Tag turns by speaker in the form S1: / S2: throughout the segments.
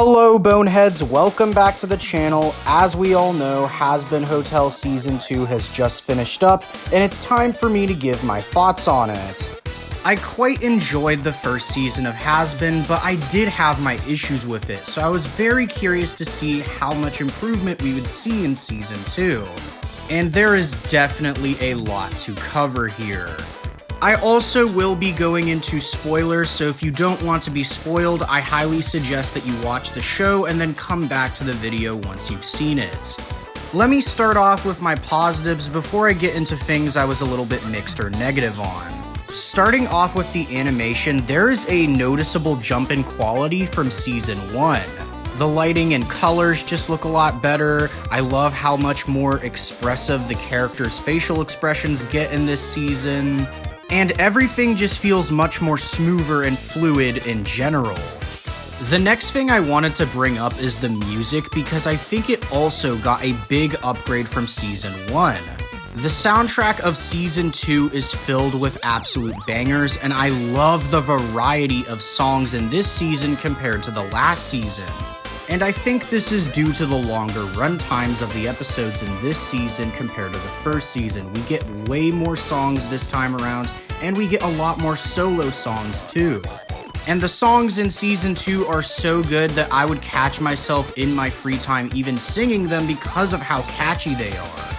S1: Hello Boneheads, welcome back to the channel. As we all know, Hazbin Hotel Season 2 has just finished up, and it's time for me to give my thoughts on it. I quite enjoyed the first season of Hazbin, but I did have my issues with it, so I was very curious to see how much improvement we would see in Season 2. And there is definitely a lot to cover here. I also will be going into spoilers, so if you don't want to be spoiled, I highly suggest that you watch the show and then come back to the video once you've seen it. Let me start off with my positives before I get into things I was a little bit mixed or negative on. Starting off with the animation, there is a noticeable jump in quality from Season 1. The lighting and colors just look a lot better. I love how much more expressive the characters' facial expressions get in this season. And everything just feels much more smoother and fluid in general. The next thing I wanted to bring up is the music, because I think it also got a big upgrade from Season 1. The soundtrack of Season 2 is filled with absolute bangers, and I love the variety of songs in this season compared to the last season. And I think this is due to the longer run times of the episodes in this season compared to the first season. We get way more songs this time around, and we get a lot more solo songs too. And the songs in Season 2 are so good that I would catch myself in my free time even singing them because of how catchy they are.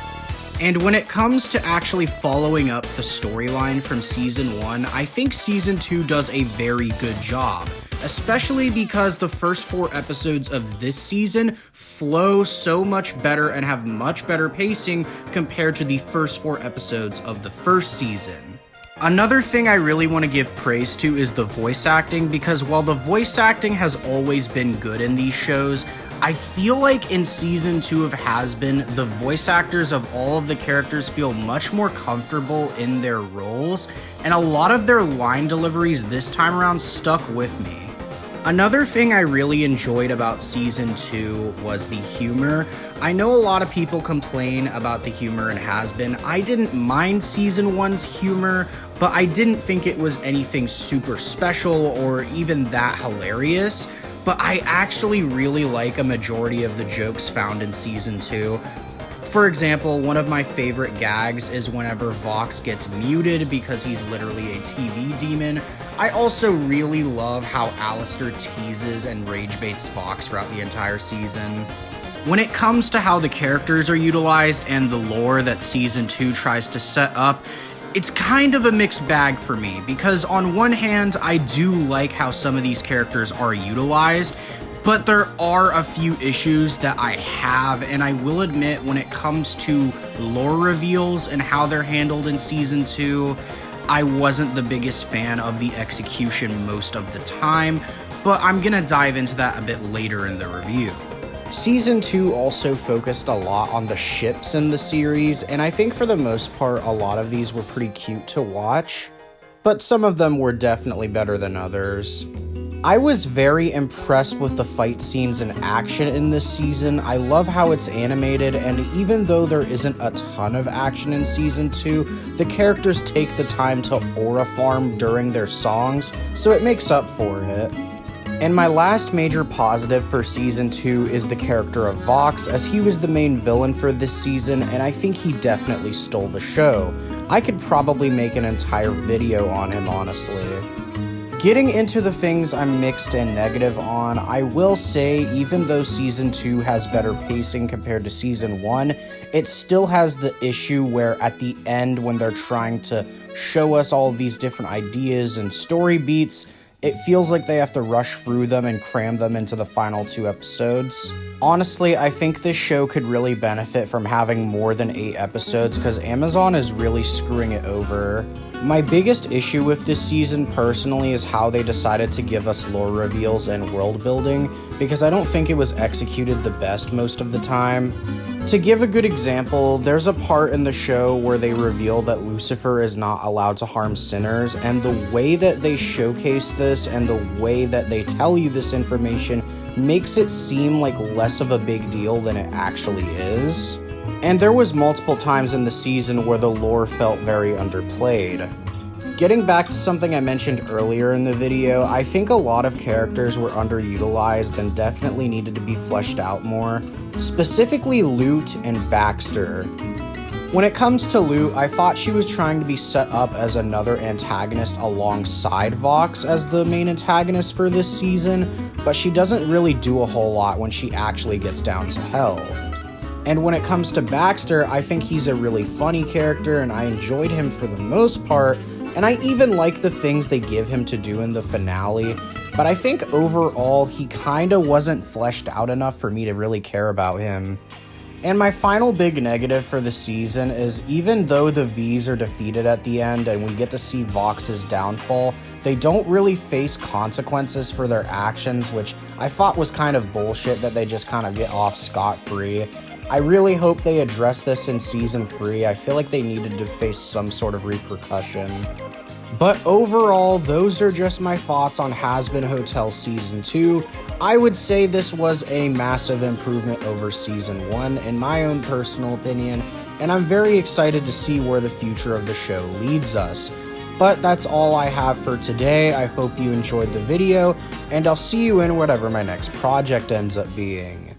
S1: And when it comes to actually following up the storyline from Season 1, I think Season 2 does a very good job. Especially because the first 4 episodes of this season flow so much better and have much better pacing compared to the first 4 episodes of the first season. Another thing I really want to give praise to is the voice acting, because while the voice acting has always been good in these shows, I feel like in Season 2 of Hazbin, the voice actors of all of the characters feel much more comfortable in their roles, and a lot of their line deliveries this time around stuck with me. Another thing I really enjoyed about Season 2 was the humor. I know a lot of people complain about the humor in Hazbin. I didn't mind Season 1's humor, but I didn't think it was anything super special or even that hilarious. But I actually really like a majority of the jokes found in Season 2. For example, one of my favorite gags is whenever Vox gets muted because he's literally a TV demon. I also really love how Alistair teases and rage baits Vox throughout the entire season. When it comes to how the characters are utilized and the lore that Season 2 tries to set up, it's kind of a mixed bag for me, because on one hand, I do like how some of these characters are utilized, but there are a few issues that I have, and I will admit when it comes to lore reveals and how they're handled in Season 2, I wasn't the biggest fan of the execution most of the time, but I'm gonna dive into that a bit later in the review. Season 2 also focused a lot on the ships in the series, and I think for the most part a lot of these were pretty cute to watch, but some of them were definitely better than others. I was very impressed with the fight scenes and action in this season. I love how it's animated, and even though there isn't a ton of action in Season 2, the characters take the time to aura farm during their songs, so it makes up for it. And my last major positive for Season 2 is the character of Vox, as he was the main villain for this season, and I think he definitely stole the show. I could probably make an entire video on him, honestly. Getting into the things I'm mixed and negative on, I will say even though Season 2 has better pacing compared to Season 1, it still has the issue where at the end when they're trying to show us all of these different ideas and story beats, it feels like they have to rush through them and cram them into the final 2 episodes. Honestly, I think this show could really benefit from having more than 8 episodes, because Amazon is really screwing it over. My biggest issue with this season personally is how they decided to give us lore reveals and world building, because I don't think it was executed the best most of the time. To give a good example, there's a part in the show where they reveal that Lucifer is not allowed to harm sinners, and the way that they showcase this and the way that they tell you this information makes it seem like less of a big deal than it actually is. And there was multiple times in the season where the lore felt very underplayed. Getting back to something I mentioned earlier in the video, I think a lot of characters were underutilized and definitely needed to be fleshed out more, specifically Lute and Baxter. When it comes to Lute, I thought she was trying to be set up as another antagonist alongside Vox as the main antagonist for this season, but she doesn't really do a whole lot when she actually gets down to hell. And when it comes to Baxter, I think he's a really funny character and I enjoyed him for the most part, and I even like the things they give him to do in the finale, but I think overall he kinda wasn't fleshed out enough for me to really care about him. And my final big negative for the season is even though the V's are defeated at the end and we get to see Vox's downfall, they don't really face consequences for their actions, which I thought was kind of bullshit that they just kind of get off scot-free. I really hope they address this in Season 3. I feel like they needed to face some sort of repercussion. But overall, those are just my thoughts on Hazbin Hotel Season 2. I would say this was a massive improvement over Season 1, in my own personal opinion, and I'm very excited to see where the future of the show leads us. But that's all I have for today. I hope you enjoyed the video, and I'll see you in whatever my next project ends up being.